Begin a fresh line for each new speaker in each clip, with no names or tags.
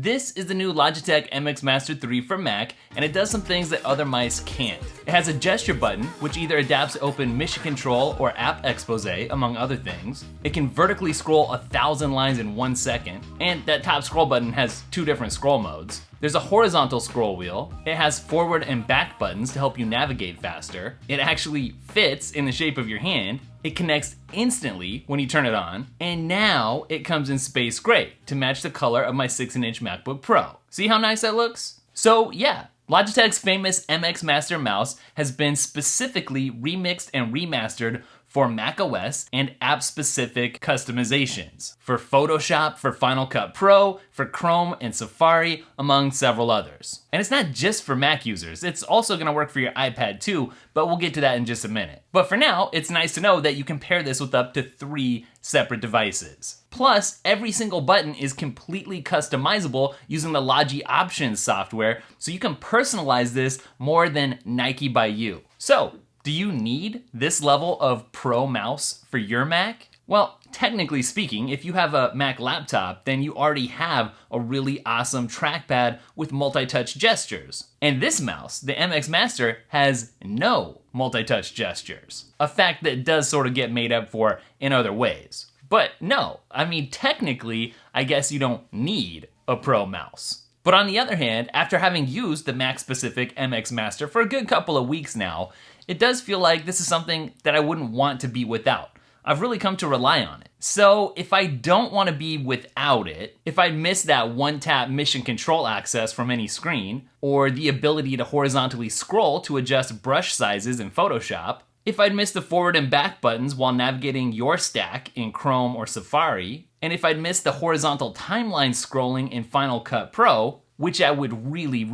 This is the new Logitech MX Master 3 for Mac, and it does some things that other mice can't. It has a gesture button, which either adapts to open mission control or app expose, among other things. It can vertically scroll 1,000 lines in 1 second, and that top scroll button has 2 different scroll modes. There's a horizontal scroll wheel. It has forward and back buttons to help you navigate faster. It actually fits in the shape of your hand. It connects instantly when you turn it on. And now it comes in space gray to match the color of my 6-inch MacBook Pro. See how nice that looks? So yeah, Logitech's famous MX Master mouse has been specifically remixed and remastered for macOS and app-specific customizations. For Photoshop, for Final Cut Pro, for Chrome and Safari, among several others. And it's not just for Mac users, it's also gonna work for your iPad too, but we'll get to that in just a minute. But for now, it's nice to know that you can pair this with up to 3 separate devices. Plus, every single button is completely customizable using the Logi Options software, so you can personalize this more than Nike by you. So, do you need this level of pro mouse for your Mac? Well, technically speaking, if you have a Mac laptop, then you already have a really awesome trackpad with multi-touch gestures. And this mouse, the MX Master, has no multi-touch gestures. A fact that does sort of get made up for in other ways. But no, I mean, technically, I guess you don't need a pro mouse. But on the other hand, after having used the Mac-specific MX Master for a good couple of weeks now, it does feel like this is something that I wouldn't want to be without. I've really come to rely on it. So if I don't want to be without it, if I miss that one-tap mission control access from any screen, or the ability to horizontally scroll to adjust brush sizes in Photoshop, if I'd miss the forward and back buttons while navigating your stack in Chrome or Safari, and if I'd miss the horizontal timeline scrolling in Final Cut Pro, which I would really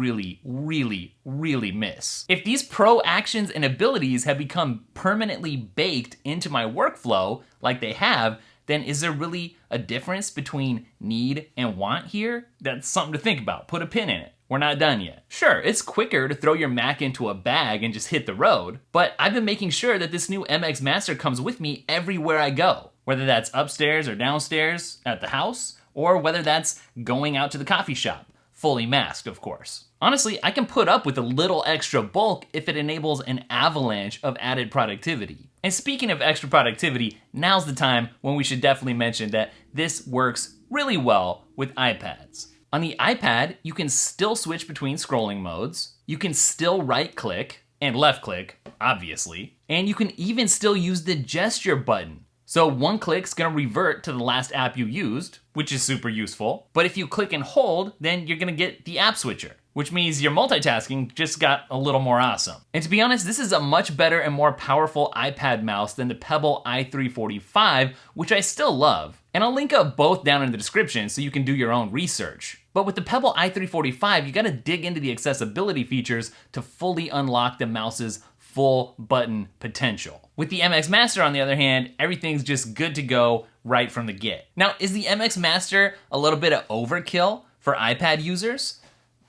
miss. If these pro actions and abilities have become permanently baked into my workflow, like they have, then is there really a difference between need and want here? That's something to think about. Put a pin in it. We're not done yet. Sure, it's quicker to throw your Mac into a bag and just hit the road, but I've been making sure that this new MX Master comes with me everywhere I go, whether that's upstairs or downstairs at the house, or whether that's going out to the coffee shop. Fully masked, of course. Honestly, I can put up with a little extra bulk if it enables an avalanche of added productivity. And speaking of extra productivity, now's the time when we should definitely mention that this works really well with iPads. On the iPad, you can still switch between scrolling modes, you can still right-click, and left-click, obviously, and you can even still use the gesture button. So one click's gonna revert to the last app you used, which is super useful. But if you click and hold, then you're gonna get the app switcher, which means your multitasking just got a little more awesome. And to be honest, this is a much better and more powerful iPad mouse than the Pebble i345, which I still love. And I'll link up both down in the description so you can do your own research. But with the Pebble i345, you gotta dig into the accessibility features to fully unlock the mouse's full button potential. With the MX Master, on the other hand, everything's just good to go right from the get. Now, is the MX Master a little bit of overkill for iPad users?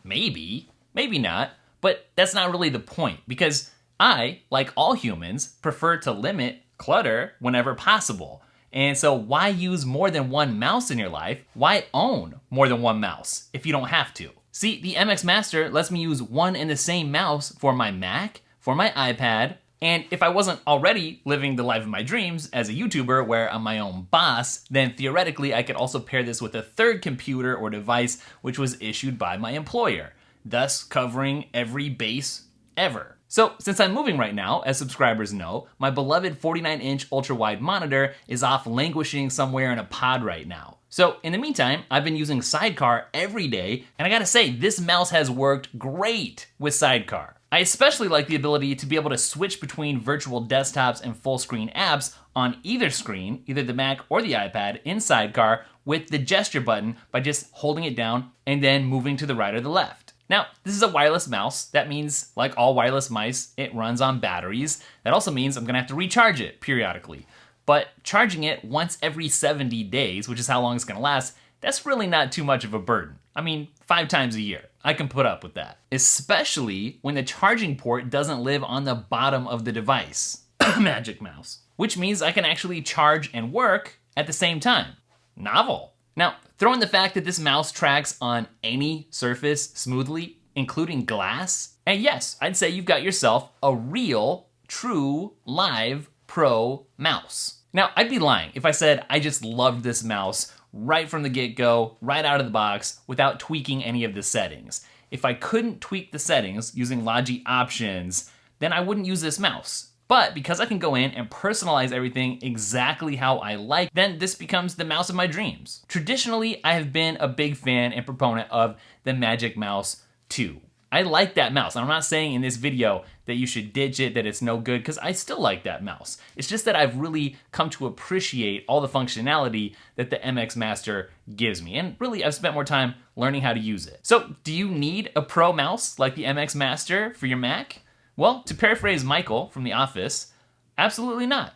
Maybe, maybe not, but that's not really the point, because I, like all humans, prefer to limit clutter whenever possible. And so why use more than one mouse in your life? Why own more than one mouse if you don't have to? See, the MX Master lets me use one and the same mouse for my Mac, for my iPad, and if I wasn't already living the life of my dreams as a YouTuber where I'm my own boss, then theoretically I could also pair this with a third computer or device which was issued by my employer, thus covering every base ever. So since I'm moving right now, as subscribers know, my beloved 49-inch ultra-wide monitor is off languishing somewhere in a pod right now. So in the meantime, I've been using Sidecar every day, and I gotta say, this mouse has worked great with Sidecar. I especially like the ability to be able to switch between virtual desktops and full screen apps on either screen, either the Mac or the iPad, in Sidecar with the gesture button by just holding it down and then moving to the right or the left. Now, this is a wireless mouse. That means, like all wireless mice, it runs on batteries. That also means I'm gonna have to recharge it periodically. But charging it once every 70 days, which is how long it's gonna last, that's really not too much of a burden. I mean, 5 times a year. I can put up with that. Especially when the charging port doesn't live on the bottom of the device. Magic mouse. Which means I can actually charge and work at the same time. Novel. Now, Throw in the fact that this mouse tracks on any surface smoothly, including glass, and yes, I'd say you've got yourself a real, true, live pro mouse. Now, I'd be lying if I said I just loved this mouse right from the get-go, right out of the box, without tweaking any of the settings. If I couldn't tweak the settings using Logi options, then I wouldn't use this mouse. But because I can go in and personalize everything exactly how I like, then this becomes the mouse of my dreams. Traditionally, I have been a big fan and proponent of the Magic Mouse 2. I like that mouse. I'm not saying in this video that you should ditch it, that it's no good, because I still like that mouse. It's just that I've really come to appreciate all the functionality that the MX Master gives me. And really, I've spent more time learning how to use it. So, do you need a pro mouse like the MX Master for your Mac? Well, to paraphrase Michael from The Office, absolutely not.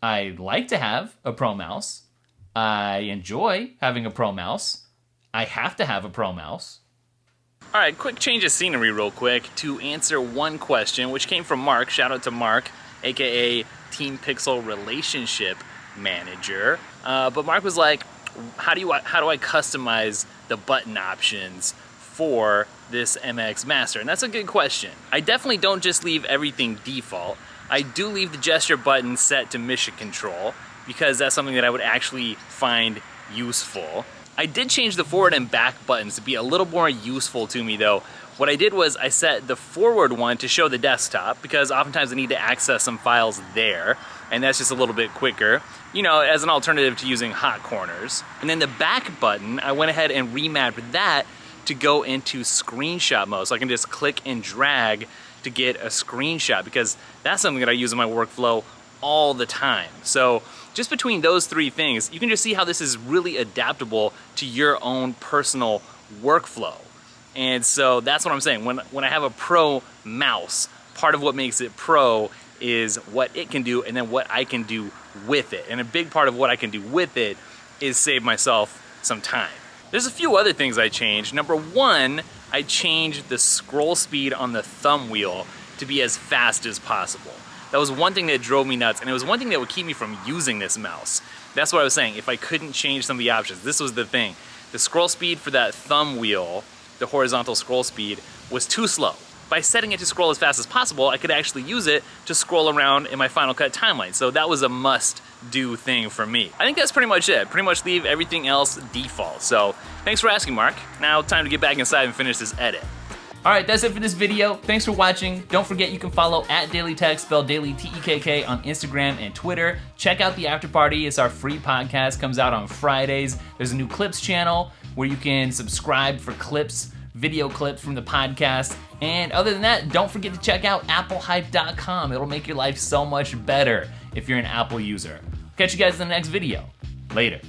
I like to have a pro mouse. I enjoy having a pro mouse. I have to have a pro mouse. All right, quick change of scenery real quick to answer one question, which came from Mark. Shout out to Mark, aka Team Pixel Relationship Manager. But Mark was like, how do I customize the button options for this MX Master? And that's a good question. I definitely don't just leave everything default. I do leave the gesture button set to mission control because that's something that I would actually find useful. I did change the forward and back buttons to be a little more useful to me though. What I did was I set the forward one to show the desktop because oftentimes I need to access some files there, and that's just a little bit quicker, you know, as an alternative to using hot corners. And then the back button, I went ahead and remapped that to go into screenshot mode. So I can just click and drag to get a screenshot because that's something that I use in my workflow all the time. So just between those three things, you can just see how this is really adaptable to your own personal workflow. And so that's what I'm saying. When I have a pro mouse, part of what makes it pro is what it can do and then what I can do with it. And a big part of what I can do with it is save myself some time. There's a few other things I changed. Number one, I changed the scroll speed on the thumb wheel to be as fast as possible. That was one thing that drove me nuts, and it was one thing that would keep me from using this mouse. That's what I was saying. If I couldn't change some of the options, this was the thing. The scroll speed for that thumb wheel, the horizontal scroll speed, was too slow. By setting it to scroll as fast as possible, I could actually use it to scroll around in my Final Cut timeline. So that was a must-do thing for me. I think that's pretty much it. Pretty much leave everything else default. So thanks for asking, Mark. Now time to get back inside and finish this edit. All right, that's it for this video. Thanks for watching. Don't forget you can follow @DailyTech, spelled Daily T-E-K-K, on Instagram and Twitter. Check out The After Party. It's our free podcast, comes out on Fridays. There's a new clips channel where you can subscribe for clips, video clips from the podcast. And other than that, don't forget to check out applehype.com. It'll make your life so much better if you're an Apple user. Catch you guys in the next video. Later.